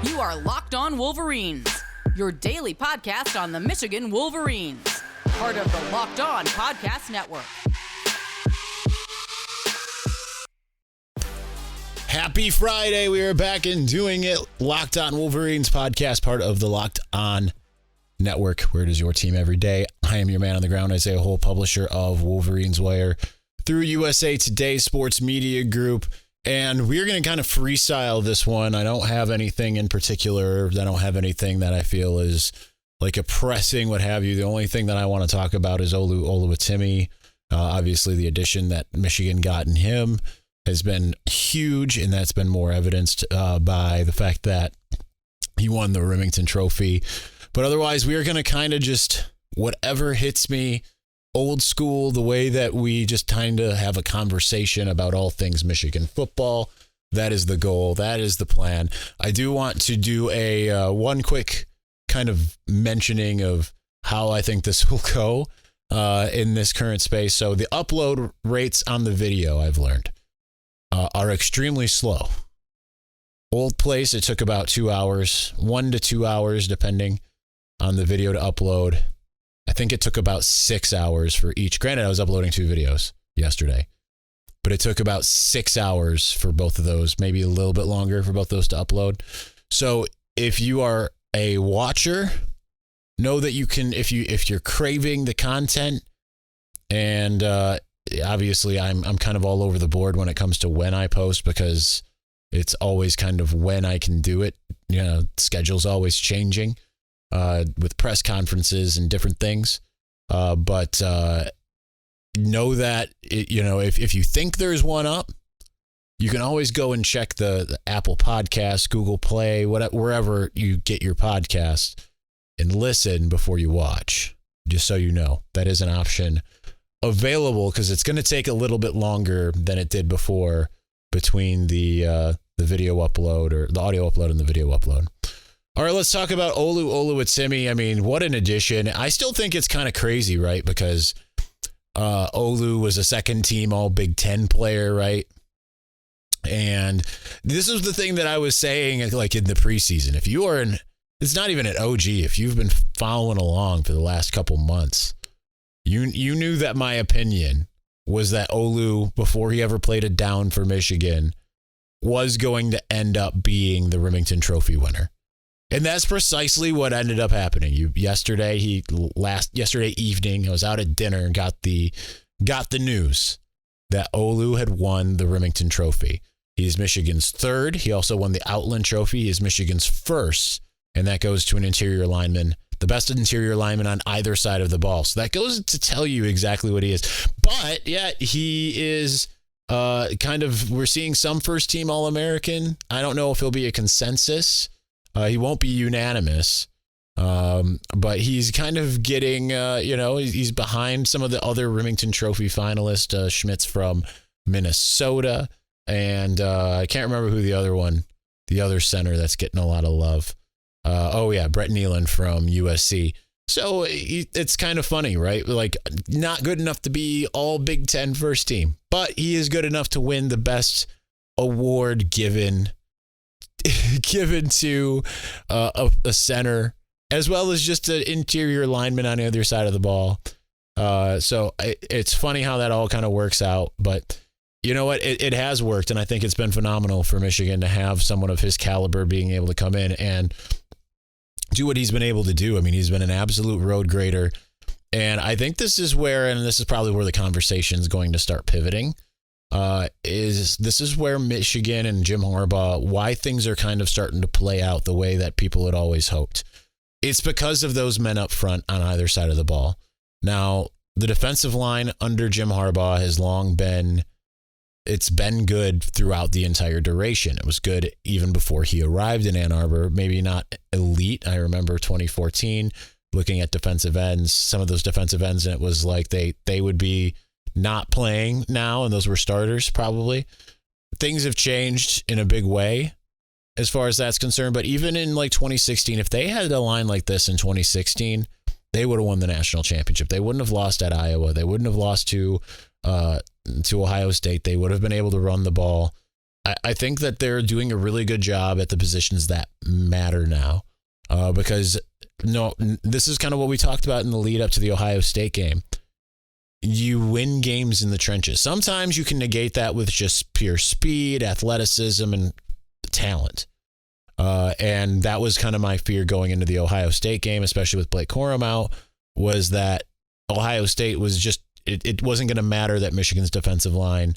You are Locked On Wolverines, your daily podcast on the Michigan Wolverines, part of the Locked On Podcast Network. Happy Friday. We are back and doing it. Locked On Wolverines podcast, part of the Locked On Network, where it is your team every day. I am your man on the ground, Isaiah Hole, publisher of Wolverines Wire through USA Today Sports Media Group. And we're going to kind of freestyle this one. I don't have anything in particular. I don't have anything that I feel is like a pressing, what have you. The only thing that I want to talk about is Olu Oluwatimi. Obviously, the addition that Michigan got in him has been huge, and that's been more evidenced by the fact that he won the Rimington Trophy. But otherwise, we are going to kind of just, whatever hits me, old school, the way that we just kind of have a conversation about all things Michigan football. That is the goal. That is the plan. I do want to do a one quick kind of mentioning of how I think this will go in this current space. So the upload rates on the video, I've learned, are extremely slow. Old place, it took about 2 hours, 1 to 2 hours, depending on the video to upload. I think it took about 6 hours for each. Granted, I was uploading 2 videos yesterday, but it took about 6 hours for both of those, maybe a little bit longer for both those to upload. So if you are a watcher, know that you can, if you're craving the content, and obviously I'm kind of all over the board when it comes to when I post, because it's always kind of when I can do it. You know, schedule's always changing. With press conferences and different things. But know that, if you think there's one up, you can always go and check the Apple Podcasts, Google Play, wherever you get your podcasts, and listen before you watch. Just so you know, that is an option available, because it's going to take a little bit longer than it did before between the video upload, or the audio upload and the video upload. All right, let's talk about Olu Oluwatimi. I mean, what an addition. I still think it's kind of crazy, right? Because Olu was a second-team All-Big Ten player, right? And this is the thing that I was saying, like, in the preseason. If you are it's not even an OG. If you've been following along for the last couple months, you knew that my opinion was that Olu, before he ever played a down for Michigan, was going to end up being the Rimington Trophy winner. And that's precisely what ended up happening. Yesterday evening, I was out at dinner and got the news that Olu had won the Rimington Trophy. He's Michigan's third. He also won the Outland Trophy. He is Michigan's first, and that goes to an interior lineman, the best interior lineman on either side of the ball. So that goes to tell you exactly what he is. But yeah, he is we're seeing some first-team All-American. I don't know if he'll be a consensus. He won't be unanimous, but he's kind of getting, he's behind some of the other Rimington Trophy finalists, Schmitz from Minnesota, and I can't remember who the other center that's getting a lot of love. Brett Nealon from USC. So it's kind of funny, right? Like, not good enough to be all Big Ten first team, but he is good enough to win the best award given to a center, as well as just an interior lineman on the other side of the ball. So it's funny how that all kind of works out. But you know what? It has worked, and I think it's been phenomenal for Michigan to have someone of his caliber being able to come in and do what he's been able to do. I mean, he's been an absolute road grader. And I think this is where the conversation is going to start pivoting. This is where Michigan and Jim Harbaugh, why things are kind of starting to play out the way that people had always hoped. It's because of those men up front on either side of the ball. Now, the defensive line under Jim Harbaugh has long been good throughout the entire duration. It was good even before he arrived in Ann Arbor, maybe not elite. I remember 2014 looking at defensive ends, some of those defensive ends, and it was like they would be not playing now, and those were starters probably. Things have changed in a big way as far as that's concerned, but even in like 2016, if they had a line like this in 2016, they would have won the national championship. They wouldn't have lost at Iowa. They wouldn't have lost to Ohio State. They would have been able to run the ball. I think that they're doing a really good job at the positions that matter now, because this is kind of what we talked about in the lead up to the Ohio State game. You win games in the trenches. Sometimes you can negate that with just pure speed, athleticism, and talent. And that was kind of my fear going into the Ohio State game, especially with Blake Corum out, was that Ohio State was just, it wasn't going to matter that Michigan's defensive line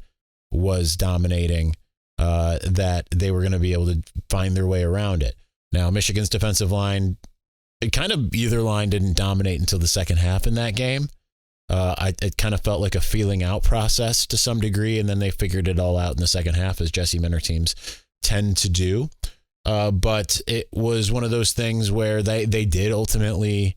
was dominating, that they were going to be able to find their way around it. Now, Michigan's defensive line, either line didn't dominate until the second half in that game. It kind of felt like a feeling out process to some degree, and then they figured it all out in the second half, as Jesse Minter teams tend to do. But it was one of those things where they did ultimately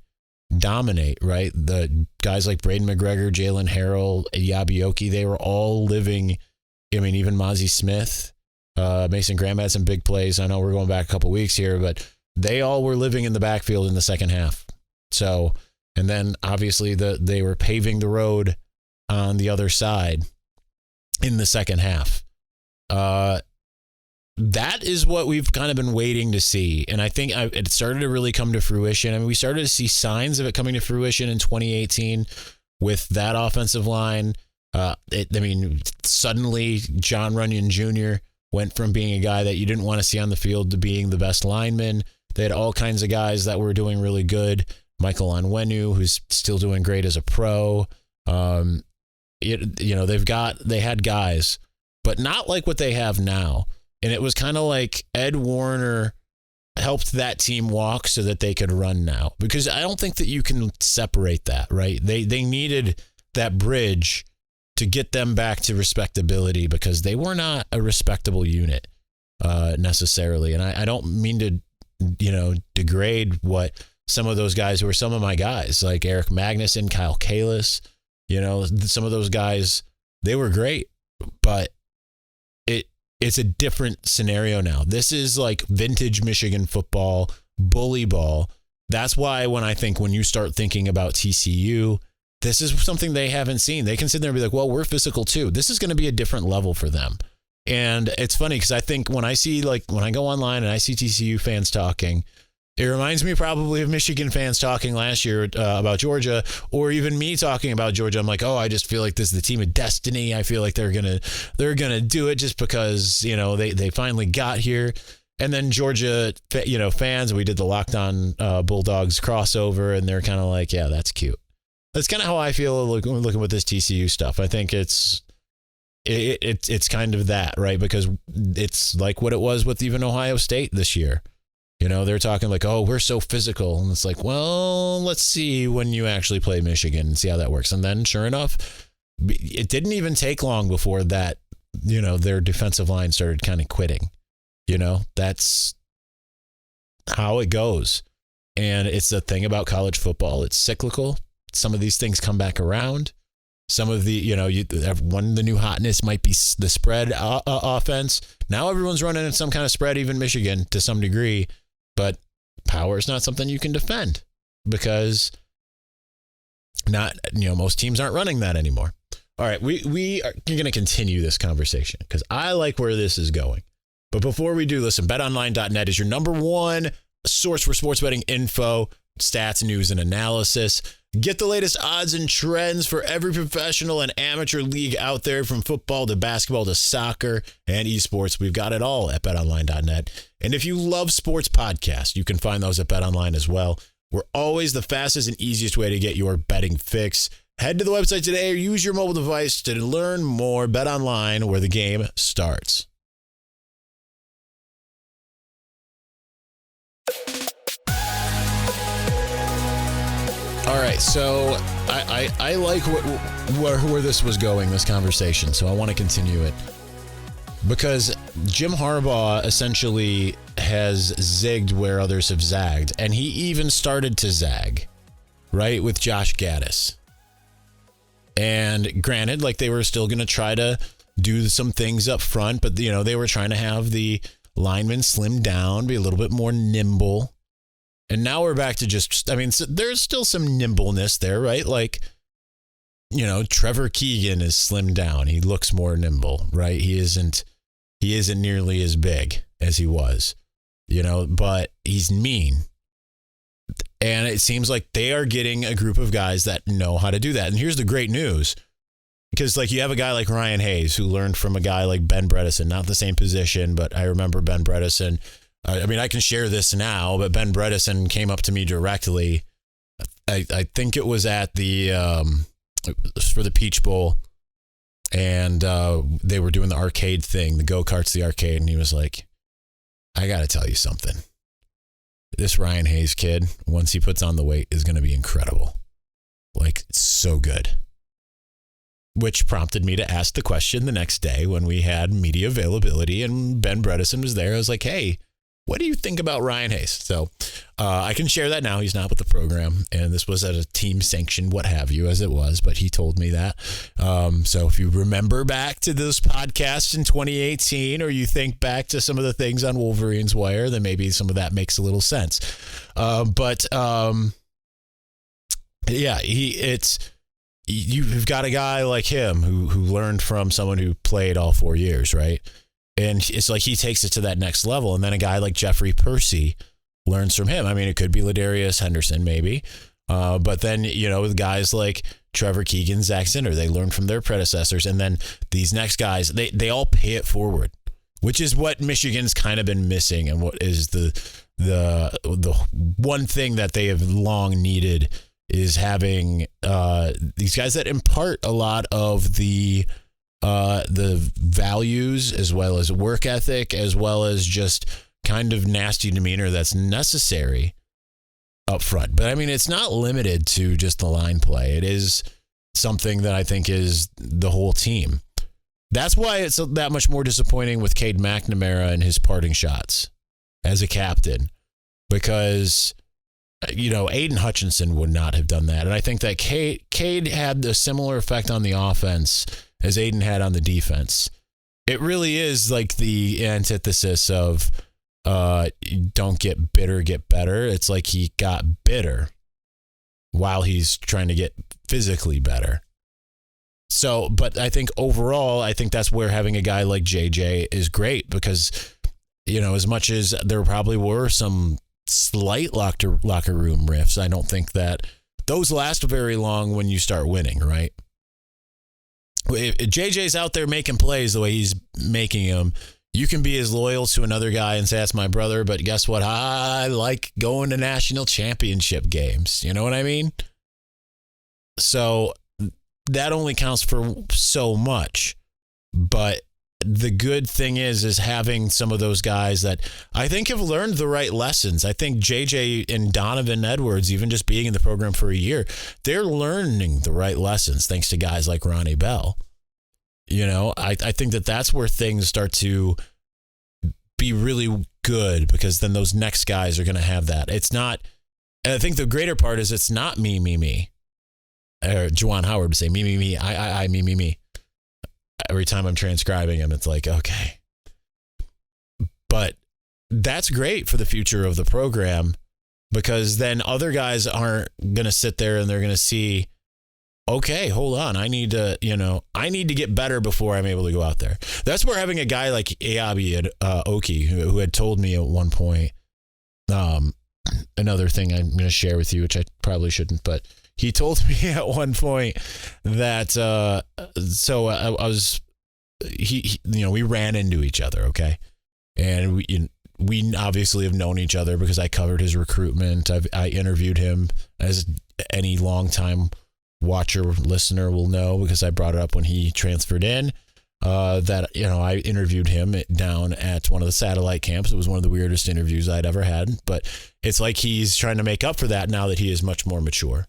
dominate, right? The guys like Braden McGregor, Jalen Harrell, Yabioki, they were all living. I mean, even Mozzie Smith, Mason Graham had some big plays. I know we're going back a couple weeks here, but they all were living in the backfield in the second half. So, and then obviously they were paving the road on the other side in the second half. That is what we've kind of been waiting to see. And I think it started to really come to fruition. I mean, we started to see signs of it coming to fruition in 2018 with that offensive line. Suddenly John Runyon Jr. went from being a guy that you didn't want to see on the field to being the best lineman. They had all kinds of guys that were doing really good. Michael Onwenu, who's still doing great as a pro. They had guys, but not like what they have now. And it was kind of like Ed Warner helped that team walk so that they could run now, because I don't think that you can separate that, right? They needed that bridge to get them back to respectability, because they were not a respectable unit necessarily. And I don't mean to, degrade what some of those guys who were some of my guys, like Eric Magnuson, Kyle Kalis, some of those guys, they were great, but it's a different scenario now. This is like vintage Michigan football, bully ball. That's why when you start thinking about TCU, this is something they haven't seen. They can sit there and be like, well, we're physical too. This is going to be a different level for them. And it's funny because I think when I go online and I see TCU fans talking, it reminds me probably of Michigan fans talking last year about Georgia, or even me talking about Georgia. I'm like, oh, I just feel like this is the team of destiny. I feel like they're gonna do it just because they finally got here. And then Georgia, fans, we did the Locked On Bulldogs crossover, and they're kind of like, yeah, that's cute. That's kind of how I feel looking with this TCU stuff. I think it's kind of that, right? Because it's like what it was with even Ohio State this year. They're talking like, oh, we're so physical. And it's like, well, let's see when you actually play Michigan and see how that works. And then sure enough, it didn't even take long before that, their defensive line started kind of quitting. That's how it goes. And it's the thing about college football. It's cyclical. Some of these things come back around. Some of the, the new hotness might be the spread offense. Now everyone's running in some kind of spread, even Michigan to some degree. But power is not something you can defend, because most teams aren't running that anymore. All right, we are going to continue this conversation because I like where this is going. But before we do, listen, betonline.net is your number one source for sports betting info, stats, news, and analysis. Get the latest odds and trends for every professional and amateur league out there, from football to basketball to soccer and esports. We've got it all at betonline.net. And if you love sports podcasts, you can find those at BetOnline as well. We're always the fastest and easiest way to get your betting fix. Head to the website today or use your mobile device to learn more. BetOnline, where the game starts. All right, so I like where this was going, this conversation, so I want to continue it. Because Jim Harbaugh essentially has zigged where others have zagged, and he even started to zag, right, with Josh Gaddis. And granted, like, they were still going to try to do some things up front, but, they were trying to have the linemen slim down, be a little bit more nimble. And now we're back to so there's still some nimbleness there, right? Like, Trevor Keegan is slimmed down. He looks more nimble, right? He isn't he isn't nearly as big as he was, but he's mean. And it seems like they are getting a group of guys that know how to do that. And here's the great news. Because you have a guy like Ryan Hayes who learned from a guy like Ben Bredesen, not the same position, but I remember Ben Bredesen. I can share this now, but Ben Bredesen came up to me directly. I think it was at for the Peach Bowl, and they were doing the arcade thing, the go-karts, the arcade, and he was like, I got to tell you something. This Ryan Hayes kid, once he puts on the weight, is going to be incredible. It's so good. Which prompted me to ask the question the next day when we had media availability and Ben Bredesen was there. I was like, hey, what do you think about Ryan Hayes? So I can share that now. He's not with the program, and this was at a team sanction, what have you, as it was, but he told me that. So if you remember back to this podcast in 2018, or you think back to some of the things on Wolverines Wire, then maybe some of that makes a little sense. You've got a guy like him who learned from someone who played all 4 years, right? And it's like he takes it to that next level. And then a guy like Jeffrey Percy learns from him. I mean, it could be Ladarius Henderson, maybe. But then, with guys like Trevor Keegan, Zach Zinner, they learn from their predecessors. And then these next guys, they all pay it forward, which is what Michigan's kind of been missing, and what is the one thing that they have long needed is having these guys that impart a lot of the values, as well as work ethic, as well as just kind of nasty demeanor that's necessary up front. But I mean, it's not limited to just the line play. It is something that I think is the whole team. That's why it's that much more disappointing with Cade McNamara and his parting shots as a captain, because Aiden Hutchinson would not have done that. And I think that Cade had a similar effect on the offense as Aiden had on the defense. It really is like the antithesis of don't get bitter, get better. It's like he got bitter while he's trying to get physically better. So, but I think overall, I think that's where having a guy like JJ is great, because, as much as there probably were some slight locker room rifts, I don't think that those last very long when you start winning, right? If JJ's out there making plays the way he's making them, you can be as loyal to another guy and say, that's my brother, but guess what? I like going to national championship games. You know what I mean? So that only counts for so much. But the good thing is having some of those guys that I think have learned the right lessons. I think JJ and Donovan Edwards, even just being in the program for a year, they're learning the right lessons thanks to guys like Ronnie Bell. I think that that's where things start to be really good, because then those next guys are going to have that. It's not, and I think the greater part is it's not me. Or Juwan Howard would say me, I, me. Every time I'm transcribing him, it's like, okay. But that's great for the future of the program, because then other guys aren't going to sit there and they're going to see, okay, hold on. I need to get better before I'm able to go out there. That's where having a guy like Ayabi Oki, who had told me at one point, another thing I'm going to share with you, which I probably shouldn't, but he told me at one point that, we ran into each other. Okay. And we obviously have known each other because I covered his recruitment. I interviewed him, as any longtime watcher, listener will know, because I brought it up when he transferred in, I interviewed him down at one of the satellite camps. It was one of the weirdest interviews I'd ever had, but it's like he's trying to make up for that now that he is much more mature.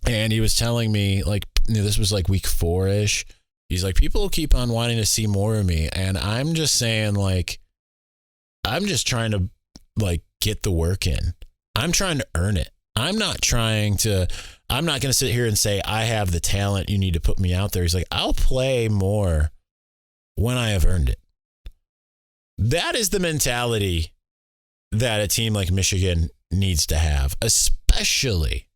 And he was telling me, this was like week 4-ish. He's like, people keep on wanting to see more of me. And I'm just saying, I'm just trying to get the work in. I'm trying to earn it. I'm not going to sit here and say, I have the talent, you need to put me out there. He's like, I'll play more when I have earned it. That is the mentality that a team like Michigan needs to have, especially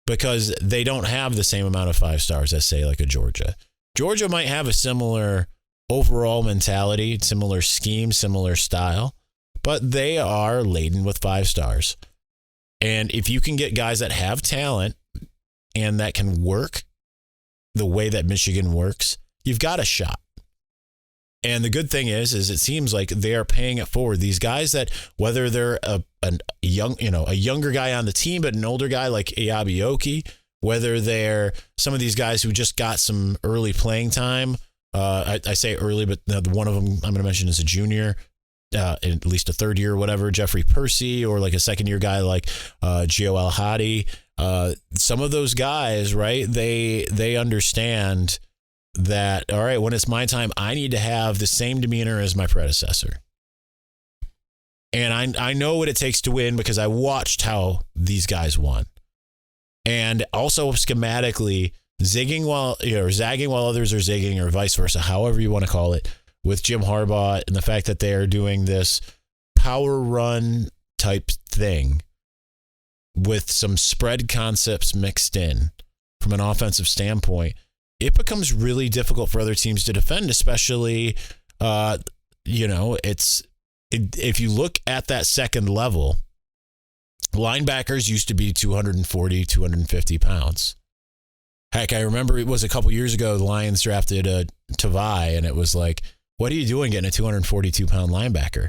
because they don't have the same amount of 5 stars as, say, like a Georgia. Georgia might have a similar overall mentality, similar scheme, similar style, but they are laden with 5 stars. And if you can get guys that have talent and that can work the way that Michigan works, you've got a shot. And the good thing is it seems like they are paying it forward. These guys that, whether they're a younger guy on the team, but an older guy like Iabioki, whether they're some of these guys who just got some early playing time. I say early, but one of them I'm going to mention is a junior, at least a third year or whatever, Jeffrey Percy, or like a second year guy like Gio Al-Hadi. Some of those guys, right, they understand that, all right, when it's my time, I need to have the same demeanor as my predecessor. And I know what it takes to win because I watched how these guys won. And also schematically, zagging while others are zigging, or vice versa, however you want to call it, with Jim Harbaugh and the fact that they are doing this power run type thing with some spread concepts mixed in from an offensive standpoint, it becomes really difficult for other teams to defend, especially, if you look at that second level, linebackers used to be 240, 250 pounds. Heck, I remember it was a couple years ago, the Lions drafted Tavai, and it was like, what are you doing getting a 242-pound linebacker?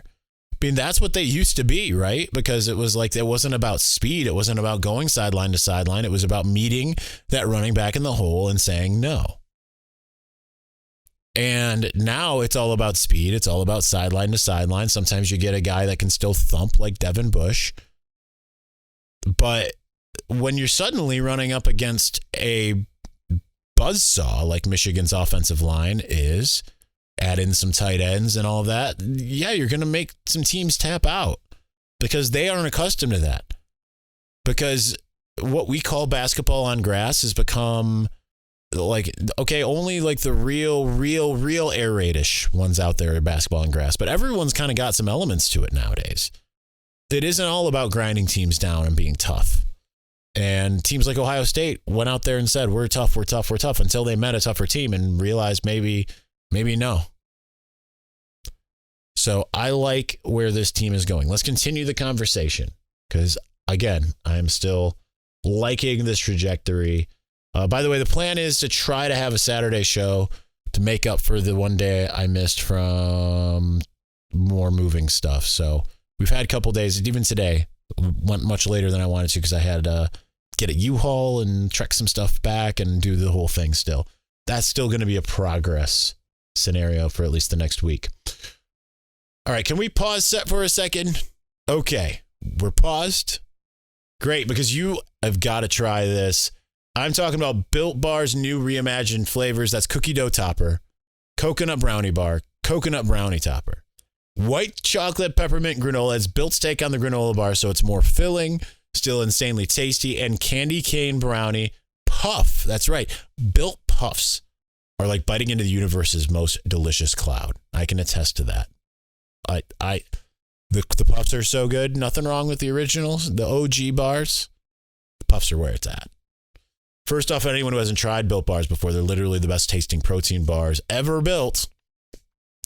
I mean, that's what they used to be, right? Because it was like, it wasn't about speed. It wasn't about going sideline to sideline. It was about meeting that running back in the hole and saying no. And now it's all about speed. It's all about sideline to sideline. Sometimes you get a guy that can still thump like Devin Bush. But when you're suddenly running up against a buzzsaw like Michigan's offensive line is, add in some tight ends and all of that, yeah, you're going to make some teams tap out because they aren't accustomed to that. Because what we call basketball on grass has become like, okay, only like the real air raid-ish ones out there are basketball on grass, but everyone's kind of got some elements to it nowadays. It isn't all about grinding teams down and being tough. And teams like Ohio State went out there and said, we're tough until they met a tougher team and realized maybe no. So I like where this team is going. Let's continue the conversation because, again, I'm still liking this trajectory. By the way, the plan is to try to have a Saturday show to make up for the one day I missed from more moving stuff. So we've had a couple days, even today, went much later than I wanted to because I had to get a U-Haul and trek some stuff back and do the whole thing still. That's still going to be a progress scenario for at least the next week. All right, can we pause set for a second? Okay, we're paused. Great, because you have got to try this. I'm talking about Built Bar's new reimagined flavors. That's cookie dough topper, coconut brownie bar, coconut brownie topper, white chocolate peppermint granola. It's Built's take on the granola bar, so it's more filling, still insanely tasty, and candy cane brownie puff. That's right, Built Puffs are like biting into the universe's most delicious cloud. I can attest to that. The puffs are so good. Nothing wrong with the originals, the OG bars. The puffs are where it's at. First off, anyone who hasn't tried Built Bars before, they're literally the best tasting protein bars ever built.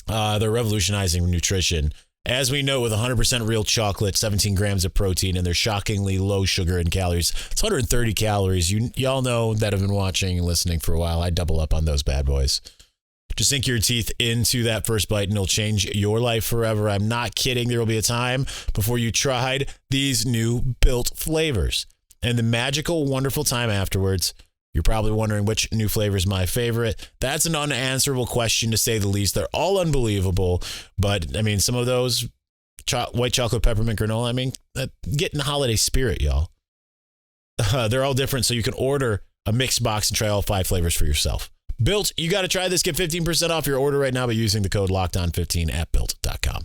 They're revolutionizing nutrition. As we know, with 100% real chocolate, 17 grams of protein, and they're shockingly low sugar and calories. It's 130 calories. Y'all know that have been watching and listening for a while. I double up on those bad boys. Just sink your teeth into that first bite and it'll change your life forever. I'm not kidding. There will be a time before you tried these new Built flavors and the magical, wonderful time afterwards. You're probably wondering which new flavor is my favorite. That's an unanswerable question, to say the least. They're all unbelievable. But, I mean, some of those white chocolate peppermint granola, I mean, get in the holiday spirit, y'all. They're all different, so you can order a mixed box and try all 5 flavors for yourself. Built, you got to try this. Get 15% off your order right now by using the code LOCKEDON15 at Built.com.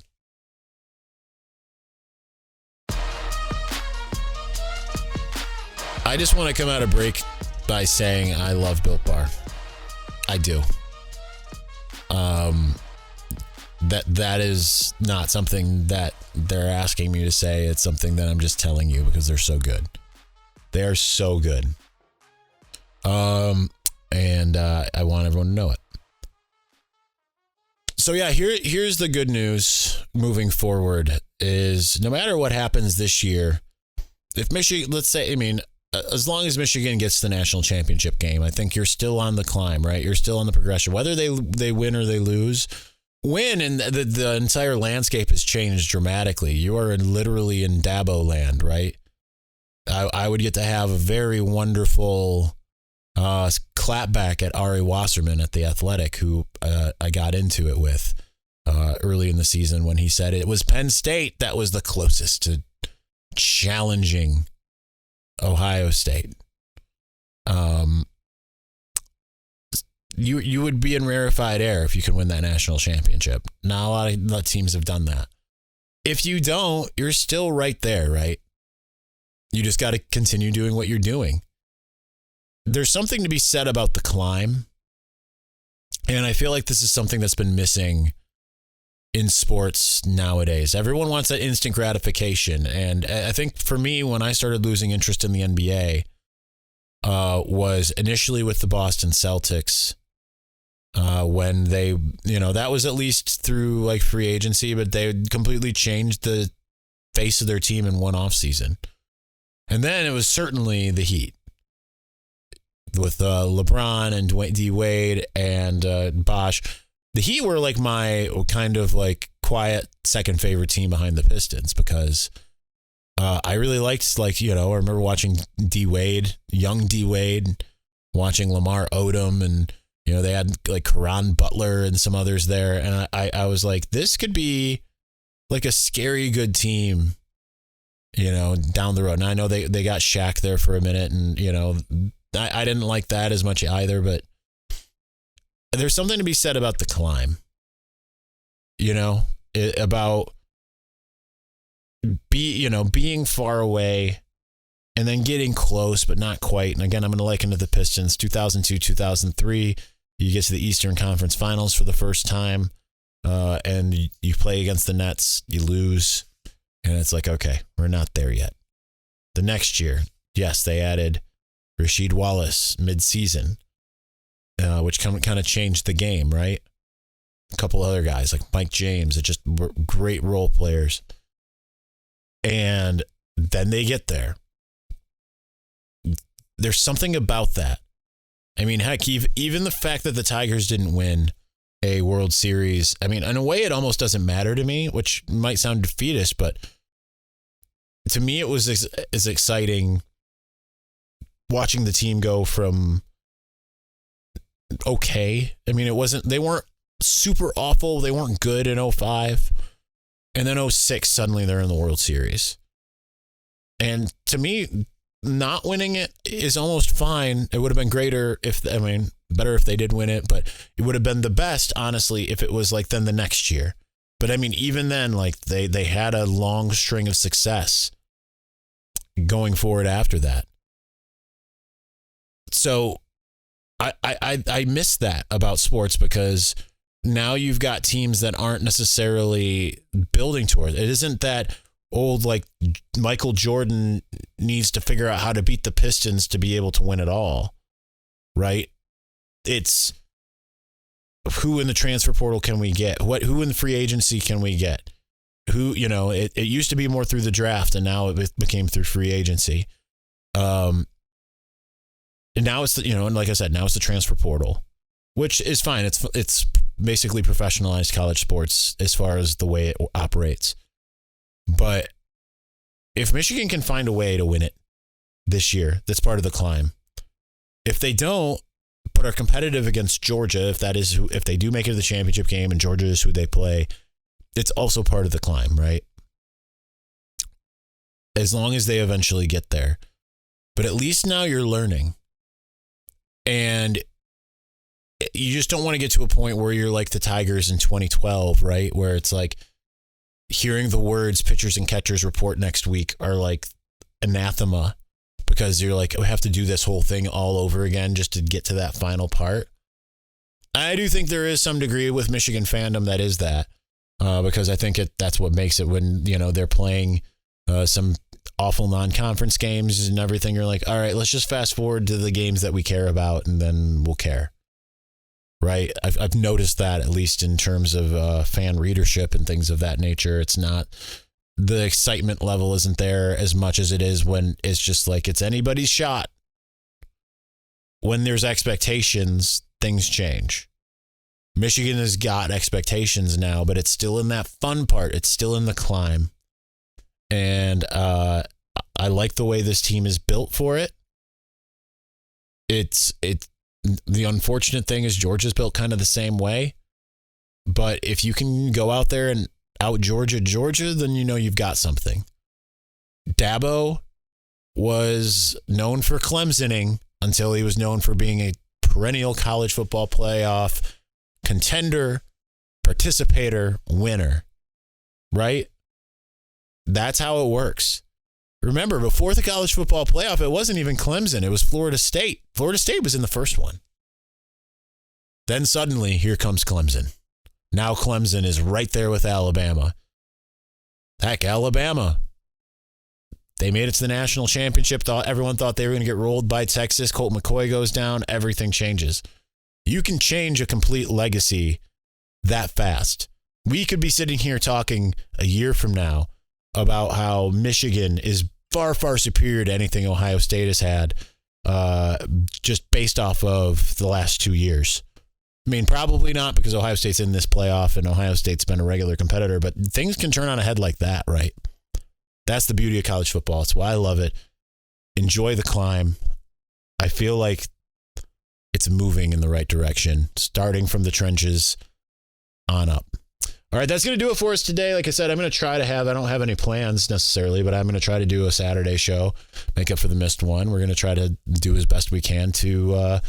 I just want to come out of break by saying I love Built Bar. I do. That is not something that they're asking me to say. It's something that I'm just telling you because they're so good. They are so good. And I want everyone to know it. So yeah, here's the good news moving forward is no matter what happens this year, if Michigan, let's say, as long as Michigan gets the national championship game, I think you're still on the climb, right? You're still on the progression. Whether they win or they lose, and the entire landscape has changed dramatically. You are literally in Dabo land, right? I would get to have a very wonderful clapback at Ari Wasserman at The Athletic, who I got into it with early in the season when he said it was Penn State that was the closest to challenging Ohio State. You would be in rarefied air if you could win that national championship. Not a lot of teams have done that. If you don't, you're still right there, right? You just got to continue doing what you're doing. There's something to be said about the climb. And I feel like this is something that's been missing in sports nowadays. Everyone wants that instant gratification. And I think for me, when I started losing interest in the NBA, was initially with the Boston Celtics. When they, that was at least through like free agency, but they completely changed the face of their team in one offseason. And then it was certainly the Heat with LeBron and D Wade and Bosh. The Heat were like my kind of like quiet second favorite team behind the Pistons because I really liked I remember watching D Wade, young D Wade, watching Lamar Odom, and they had like Caron Butler and some others there, and I was like, this could be like a scary good team, down the road. And I know they got Shaq there for a minute, and I didn't like that as much either, but there's something to be said about the climb, about being far away and then getting close, but not quite. And again, I'm going to liken it to the Pistons, 2002, 2003, you get to the Eastern Conference Finals for the first time, and you play against the Nets, you lose, and it's like, okay, we're not there yet. The next year, yes, they added Rasheed Wallace mid-season, which kind of changed the game, right? A couple other guys like Mike James that just were great role players. And then they get there. There's something about that. I mean, heck, even the fact that the Tigers didn't win a World Series, I mean, in a way, it almost doesn't matter to me, which might sound defeatist, but to me, it was as exciting watching the team go from okay. I mean, they weren't super awful. They weren't good in 2005. And then 2006, suddenly they're in the World Series. And to me, not winning it is almost fine. It would have been better if they did win it, but it would have been the best, honestly, if it was like then the next year. But I mean, even then, like they had a long string of success going forward after that. So I miss that about sports because now you've got teams that aren't necessarily building towards it. It isn't that old, like Michael Jordan needs to figure out how to beat the Pistons to be able to win it all, right? It's who in the transfer portal can we get? Who in the free agency can we get? Who, it used to be more through the draft and now it became through free agency. And now it's and like I said, now it's the transfer portal, which is fine. It's basically professionalized college sports as far as the way it operates. But if Michigan can find a way to win it this year, that's part of the climb. If they don't, but are competitive against Georgia, if they do make it to the championship game and Georgia is who they play, it's also part of the climb, right? As long as they eventually get there. But at least now you're learning. And you just don't want to get to a point where you're like the Tigers in 2012, right? Where it's like hearing the words pitchers and catchers report next week are like anathema because you're like, we have to do this whole thing all over again just to get to that final part. I do think there is some degree with Michigan fandom that is that because I think that's what makes it when, they're playing some awful non-conference games and everything. You're like, all right, let's just fast forward to the games that we care about and then we'll care. right? I've noticed that, at least in terms of fan readership and things of that nature. It's not, the excitement level isn't there as much as it is when it's just like it's anybody's shot. When there's expectations, things change. Michigan has got expectations now, but it's still in that fun part. It's still in the climb. And I like the way this team is built for it. The unfortunate thing is Georgia's built kind of the same way. But if you can go out there and out Georgia, then you know you've got something. Dabo was known for Clemsoning until he was known for being a perennial college football playoff contender, participator, winner, right? That's how it works. Remember, before the college football playoff, it wasn't even Clemson. It was Florida State. Florida State was in the first one. Then suddenly, here comes Clemson. Now Clemson is right there with Alabama. Heck, Alabama. They made it to the national championship. Everyone thought they were going to get rolled by Texas. Colt McCoy goes down. Everything changes. You can change a complete legacy that fast. We could be sitting here talking a year from now about how Michigan is far, far superior to anything Ohio State has had, just based off of the last 2 years. I mean, probably not, because Ohio State's in this playoff and Ohio State's been a regular competitor, but things can turn on a head like that, right? That's the beauty of college football. It's why I love it. Enjoy the climb. I feel like it's moving in the right direction, starting from the trenches on up. All right, that's going to do it for us today. Like I said, I'm going to try to I don't have any plans necessarily, but I'm going to try to do a Saturday show, make up for the missed one. We're going to try to do as best we can to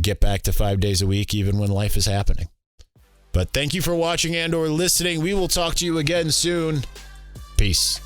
get back to 5 days a week, even when life is happening. But thank you for watching and or listening. We will talk to you again soon. Peace.